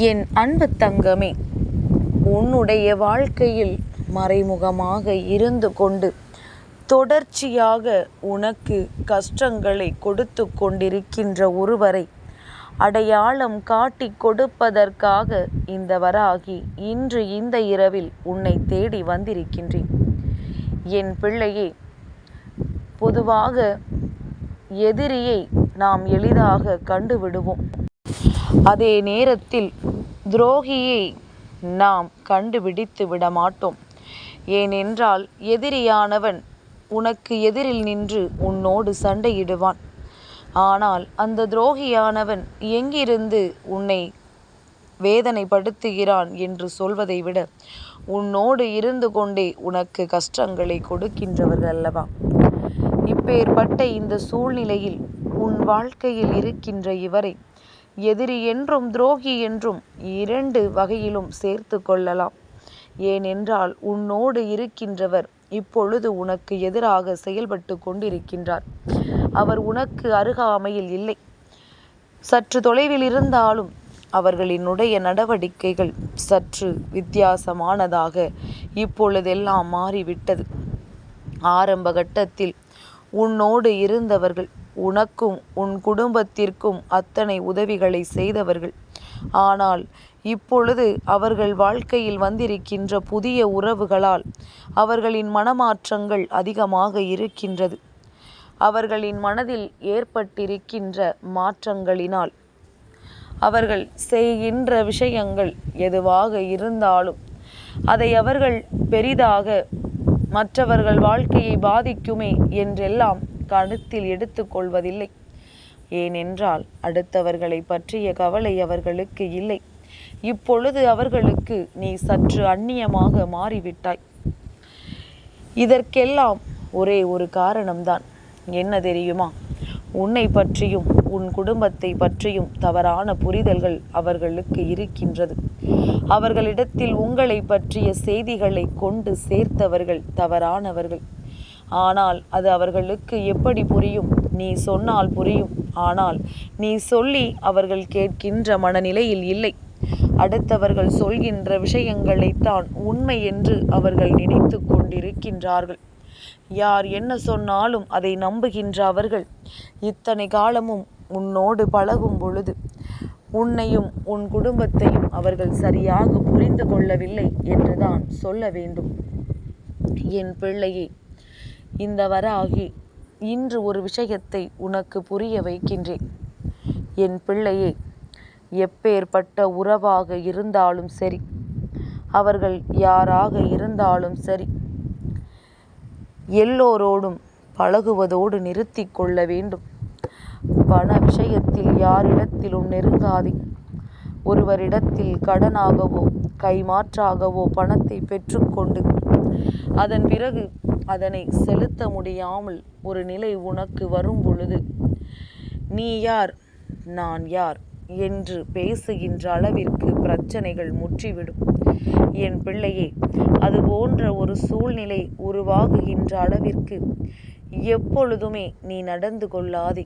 என் அன்பு தங்கமே, உன்னுடைய வாழ்க்கையில் மறைமுகமாக இருந்து கொண்டு தொடர்ச்சியாக உனக்கு கஷ்டங்களை கொடுத்து கொண்டிருக்கின்ற ஒருவரை அடையாளம் காட்டி கொடுப்பதற்காக இந்த வராகி இன்று இந்த இரவில் உன்னை தேடி வந்திருக்கின்றேன். என் பிள்ளையே, பொதுவாக எதிரியை நாம் எளிதாக கண்டுவிடுவோம். அதே நேரத்தில் துரோகியை நாம் கண்டுபிடித்து விட மாட்டோம். ஏனென்றால் எதிரியானவன் உனக்கு எதிரில் நின்று உன்னோடு சண்டையிடுவான். ஆனால் அந்த துரோகியானவன் எங்கிருந்து உன்னை வேதனைப்படுத்துகிறான் என்று சொல்வதை விட உன்னோடு இருந்து கொண்டே உனக்கு கஷ்டங்களை கொடுக்கின்றவர்கள் அல்லவா? இப்பேற்பட்ட இந்த சூழ்நிலையில் உன் வாழ்க்கையில் இருக்கின்ற இவரை எதிரி என்றும் துரோகி என்றும் இரண்டு வகையிலும் சேர்த்து கொள்ளலாம். ஏனென்றால் உன்னோடு இருக்கின்றவர் இப்பொழுது உனக்கு எதிராக செயல்பட்டு கொண்டிருக்கின்றார். அவர் உனக்கு அருகாமையில் இல்லை, சற்று தொலைவில் இருந்தாலும் அவர்களினுடைய நடவடிக்கைகள் சற்று வித்தியாசமானதாக இப்பொழுதெல்லாம் மாறிவிட்டது. ஆரம்ப கட்டத்தில் உன்னோடு இருந்தவர்கள் உனக்கும் உன் குடும்பத்திற்கும் அத்தனை உதவிகளை செய்தவர்கள். ஆனால் இப்பொழுது அவர்கள் வாழ்க்கையில் வந்திருக்கின்ற புதிய உறவுகளால் அவர்களின் மனமாற்றங்கள் அதிகமாக இருக்கின்றது. அவர்களின் மனதில் ஏற்பட்டிருக்கின்ற மாற்றங்களினால் அவர்கள் செய்கின்ற விஷயங்கள் எதுவாக இருந்தாலும் அதை அவர்கள் பெரிதாக மற்றவர்கள் வாழ்க்கையை பாதிக்குமே என்றெல்லாம் கருத்தில் எடுத்துக்கொள்வதில்லை. ஏனென்றால் அடுத்தவர்களை பற்றிய கவலை அவர்களுக்கு இல்லை. இப்பொழுது அவர்களுக்கு நீ சற்று அந்நியமாக மாறிவிட்டாய். இதற்கெல்லாம் ஒரே ஒரு காரணம்தான். என்ன தெரியுமா? உன்னை பற்றியும் உன் குடும்பத்தை பற்றியும் தவறான புரிதல்கள் அவர்களுக்கு இருக்கின்றது. அவர்களிடத்தில் உங்களை பற்றிய செய்திகளை கொண்டு சேர்த்தவர்கள் தவறானவர்கள். ஆனால் அது அவர்களுக்கு எப்படி புரியும்? நீ சொன்னால் புரியும். ஆனால் நீ சொல்லி அவர்கள் கேட்கின்ற மனநிலையில் இல்லை. அடுத்தவர்கள் சொல்கின்ற விஷயங்களைத்தான் உண்மை என்று அவர்கள் நினைத்து கொண்டிருக்கின்றார்கள். யார் என்ன சொன்னாலும் அதை நம்புகின்ற அவர்கள் இத்தனை காலமும் உன்னோடு பழகும் பொழுது உன்னையும் உன் குடும்பத்தையும் அவர்கள் சரியாக புரிந்து கொள்ளவில்லை என்றுதான் சொல்ல வேண்டும். என் பிள்ளையே, இந்த வராகி இன்று ஒரு விஷயத்தை உனக்கு புரிய வைக்கின்றேன். என் பிள்ளையே, எப்பேற்பட்ட உறவாக இருந்தாலும் சரி, அவர்கள் யாராக இருந்தாலும் சரி, எல்லோரோடும் பழகுவதோடு நிறுத்தி கொள்ள வேண்டும். பண விஷயத்தில் யாரிடத்திலும் நெருங்காதே. ஒருவரிடத்தில் கடனாகவோ கைமாற்றாகவோ பணத்தை பெற்றுக்கொண்டு அதன் பிறகு அதனை செலுத்த முடியாமல் ஒரு நிலை உனக்கு வரும் பொழுது நீ யார் நான் யார் என்று பேசுகின்ற அளவிற்கு பிரச்சனைகள் முற்றிவிடும். என் பிள்ளையே, அது போன்ற ஒரு சூழ்நிலை உருவாகுகின்ற அளவிற்கு எப்பொழுதுமே நீ நடந்து கொள்ளாதே.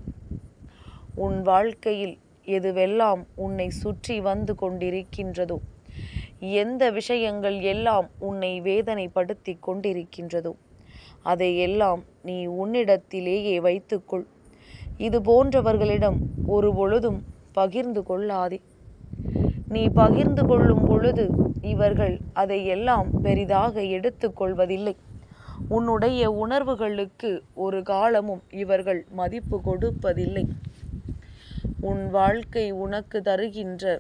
உன் வாழ்க்கையில் எதுவெல்லாம் உன்னை சுற்றி வந்து கொண்டிருக்கின்றதோ, எந்த விஷயங்கள் எல்லாம் உன்னை வேதனைப்படுத்தி கொண்டிருக்கின்றதோ அதையெல்லாம் நீ உன்னிடத்திலேயே வைத்துக்கொள். இது போன்றவர்களிடம் ஒரு பொழுதும் பகிர்ந்து கொள்ளாதே. நீ பகிர்ந்து கொள்ளும் பொழுது இவர்கள் அதையெல்லாம் பெரிதாக எடுத்துக்கொள்வதில்லை. உன்னுடைய உணர்வுகளுக்கு ஒரு காலமும் இவர்கள் மதிப்பு கொடுப்பதில்லை. உன் வாழ்க்கை உனக்கு தருகின்ற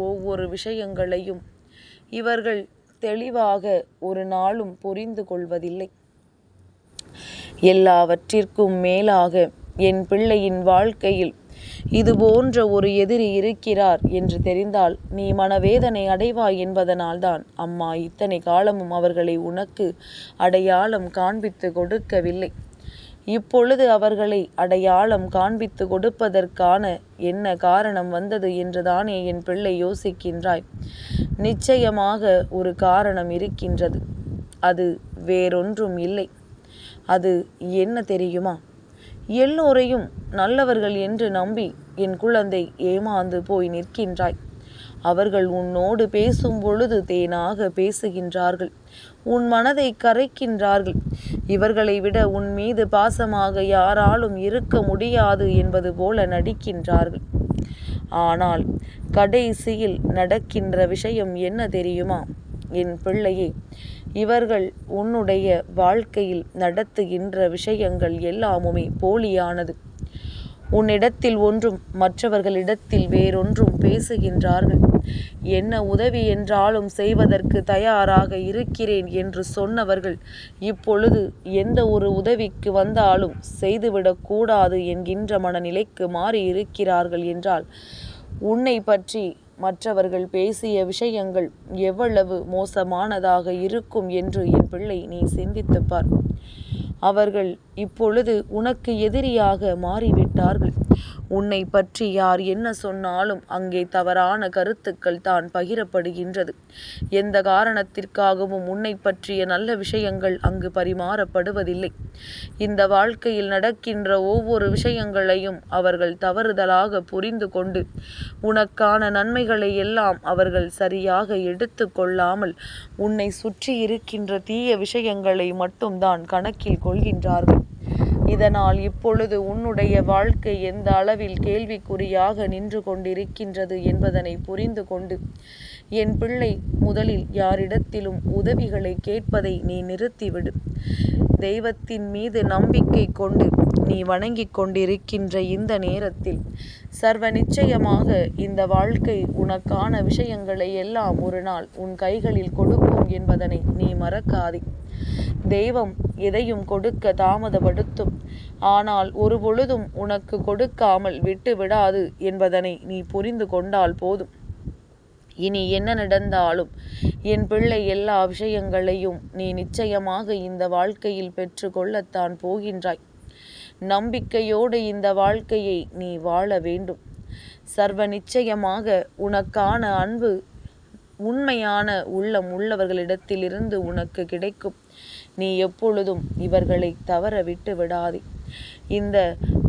ஒவ்வொரு விஷயங்களையும் இவர்கள் தெளிவாக ஒரு நாளும் புரிந்து கொள்வதில்லை. எல்லாவற்றிற்கும் மேலாக என் பிள்ளையின் வாழ்க்கையில் இது போன்ற ஒரு எதிரி இருக்கிறார் என்று தெரிந்தால் நீ மனவேதனை அடைவாய் என்பதனால்தான் அம்மா இத்தனை காலமும் அவர்களை உனக்கு அடையாளம் காண்பித்து கொடுக்கவில்லை. இப்பொழுது அவர்களை அடையாளம் காண்பித்து கொடுப்பதற்கான என்ன காரணம் வந்தது என்றுதானே என் பிள்ளை யோசிக்கின்றாய்? நிச்சயமாக ஒரு காரணம் இருக்கின்றது. அது வேறொன்றும் இல்லை. அது என்ன தெரியுமா? எல்லோரையும் நல்லவர்கள் என்று நம்பி என் குழந்தை ஏமாந்து போய் நிற்கின்றாய். அவர்கள் உன்னோடு பேசும் பொழுது தேனாக பேசுகின்றார்கள், உன் மனதை கரைக்கின்றார்கள். இவர்களை விட உன் மீது பாசமாக யாராலும் இருக்க முடியாது என்பது போல நடிக்கின்றார்கள். ஆனால் கடைசியில் நடக்கின்ற விஷயம் என்ன தெரியுமா என் பிள்ளையே? இவர்கள் உன்னுடைய வாழ்க்கையில் நடத்துகின்ற விஷயங்கள் எல்லாமுமே போலியானது. உன்னிடத்தில் ஒன்றும் மற்றவர்களிடத்தில் வேறொன்றும் பேசுகின்றார்கள். என்ன உதவி என்றாலும் செய்வதற்கு தயாராக இருக்கிறேன் என்று சொன்னவர்கள் இப்பொழுது எந்த ஒரு உதவிக்கு வந்தாலும் செய்துவிடக்கூடாது என்கின்ற மனநிலைக்கு மாறி இருக்கிறார்கள் என்றால் உன்னை பற்றி மற்றவர்கள் பேசிய விஷயங்கள் எவ்வளவு மோசமானதாக இருக்கும் என்று என் பிள்ளை நீ சிந்தித்துப் பார். அவர்கள் இப்பொழுது உனக்கு எதிரியாக மாறிவிட்டார்கள். உன்னை பற்றி யார் என்ன சொன்னாலும் அங்கே தவறான கருத்துக்கள் தான் பகிரப்படுகின்றது. எந்த காரணத்திற்காகவும் உன்னை பற்றிய நல்ல விஷயங்கள் அங்கு பரிமாறப்படுவதில்லை. இந்த வாழ்க்கையில் நடக்கின்ற ஒவ்வொரு விஷயங்களையும் அவர்கள் தவறுதலாக புரிந்து கொண்டு உனக்கான நன்மைகளை எல்லாம் அவர்கள் சரியாக எடுத்து கொள்ளாமல் உன்னை சுற்றி இருக்கின்ற தீய விஷயங்களை மட்டும்தான் கணக்கில் கொள்கின்றார்கள். இதனால் இப்பொழுது உன்னுடைய வாழ்க்கை எந்த அளவில் கேள்விக்குறியாக நின்று கொண்டிருக்கின்றது என்பதனை புரிந்து கொண்டு என் பிள்ளை, முதலில் யாரிடத்திலும் உதவிகளை கேட்பதை நீ நிறுத்திவிடு. தெய்வத்தின் மீது நம்பிக்கை கொண்டு நீ வணங்கிக் கொண்டிருக்கின்ற இந்த நேரத்தில் சர்வ நிச்சயமாக இந்த வாழ்க்கை உனக்கான விஷயங்களை எல்லாம் ஒரு நாள் உன் கைகளில் கொடுக்கும் என்பதனை நீ மறக்காதே. தெய்வம் எதையும் கொடுக்க தாமதப்படுத்தும், ஆனால் ஒரு பொழுதும் உனக்கு கொடுக்காமல் விட்டு விடாது என்பதனை நீ புரிந்து கொண்டால் போதும். இனி என்ன நடந்தாலும் என் பிள்ளை, எல்லா விஷயங்களையும் நீ நிச்சயமாக இந்த வாழ்க்கையில் பெற்று கொள்ளத்தான் போகின்றாய். நம்பிக்கையோடு இந்த வாழ்க்கையை நீ வாழ வேண்டும். சர்வ நிச்சயமாக உனக்கான அன்பு உண்மையான உள்ளம் உள்ளவர்களிடத்திலிருந்து உனக்கு கிடைக்கும். நீ எப்பொழுதும் இவர்களை தவற விட்டு விடாதே. இந்த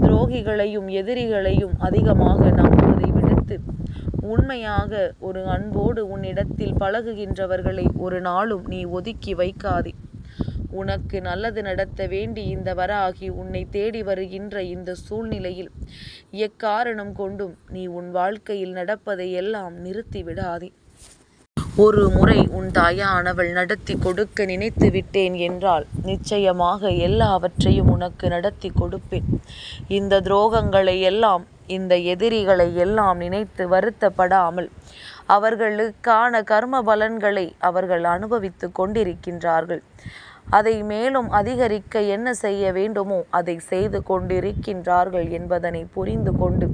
துரோகிகளையும் எதிரிகளையும் அதிகமாக நம்புவதை விடுத்து உண்மையாக ஒரு அன்போடு உன்னிடத்தில் பழகுகின்றவர்களை ஒரு நாளும் நீ ஒதுக்கி வைக்காதே. உனக்கு நல்லது நடத்த வேண்டி இந்த வராகி உன்னை தேடி வருகின்ற இந்த சூழ்நிலையில் எக்காரணம் கொண்டும் நீ உன் வாழ்க்கையில் நடப்பதை எல்லாம் நிறுத்தி விடாதே. ஒரு முறை உன் தாயானவள் நடத்தி கொடுக்க நினைத்து விட்டேன் என்றால் நிச்சயமாக எல்லாவற்றையும் உனக்கு நடத்தி கொடுப்பேன். இந்த துரோகங்களை எல்லாம், இந்த எதிரிகளை எல்லாம் நினைத்து வருத்தப்படாமல் அவர்களுக்கான கர்ம பலன்களை அவர்கள் அனுபவித்து கொண்டிருக்கின்றார்கள். அதை மேலும் அதிகரிக்க என்ன செய்ய வேண்டுமோ அதை செய்து கொண்டிருக்கின்றார்கள் என்பதனை புரிந்து கொண்டு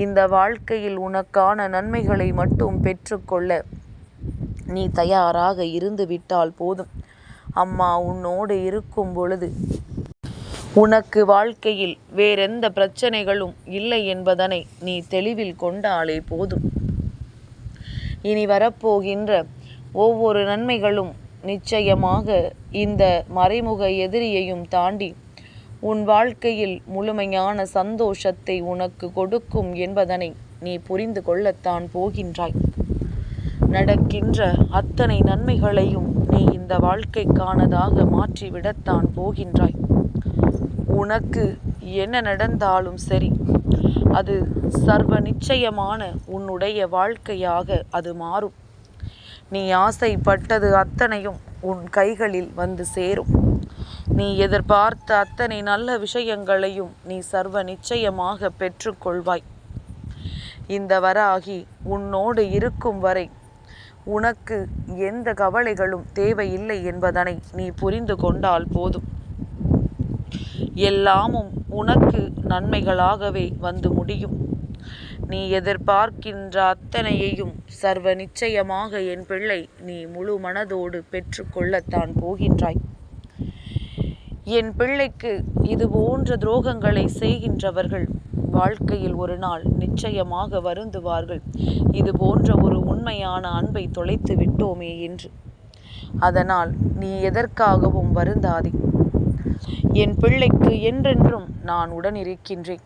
இந்த வாழ்க்கையில் உனக்கான நன்மைகளை மட்டும் பெற்றுக்கொள்ள நீ தயாராக இருந்து விட்டால் போதும். அம்மா உன்னோடு இருக்கும் பொழுது உனக்கு வாழ்க்கையில் வேறெந்த பிரச்சனைகளும் இல்லை என்பதனை நீ தெளிவில் கொண்டாலே போதும். இனி வரப்போகின்ற ஒவ்வொரு நன்மைகளும் நிச்சயமாக இந்த மறைமுக எதிரியையும் தாண்டி உன் வாழ்க்கையில் முழுமையான சந்தோஷத்தை உனக்கு கொடுக்கும் என்பதனை நீ புரிந்து கொள்ளத்தான் போகின்றாய். நடக்கின்ற அத்தனை நன்மைகளையும் நீ இந்த வாழ்க்கைக்கானதாக மாற்றிவிடத்தான் போகின்றாய். உனக்கு என்ன நடந்தாலும் சரி, அது சர்வ நிச்சயமான உன்னுடைய வாழ்க்கையாக அது மாறும். நீ ஆசைப்பட்டது அத்தனையும் உன் கைகளில் வந்து சேரும். நீ எதிர்பார்த்த அத்தனை நல்ல விஷயங்களையும் நீ சர்வ நிச்சயமாக பெற்றுக்கொள்வாய். இந்த வராகி உன்னோடு இருக்கும் வரை உனக்கு எந்த கவலைகளும் தேவையில்லை என்பதனை நீ புரிந்து கொண்டால் போதும். எல்லாமும் உனக்கு நன்மைகளாகவே வந்து முடியும். நீ எதிர்பார்க்கின்ற அத்தனையையும் சர்வ நிச்சயமாக என் பிள்ளை நீ முழு மனதோடு பெற்றுக்கொள்ளத்தான் போகின்றாய். என் பிள்ளைக்கு இது போன்ற துரோகங்களை செய்கின்றவர்கள் வாழ்க்கையில் ஒரு நாள் நிச்சயமாக வருந்துவார்கள். இது போன்ற ஒரு உண்மையான அன்பை தொலைத்து விட்டோமே என்று. அதனால் நீ எதற்காகவும் வருந்தாதே. என் பிள்ளைக்கு என்றென்றும் நான் உடன் இருக்கின்றேன்.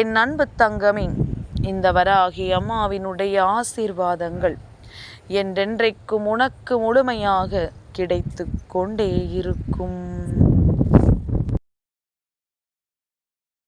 என் அன்பு தங்கமே, இந்த வராகி அம்மாவினுடைய ஆசீர்வாதங்கள் என்றென்றைக்கும் உனக்கு முழுமையாக கிடைத்து கொண்டே இருக்கும்.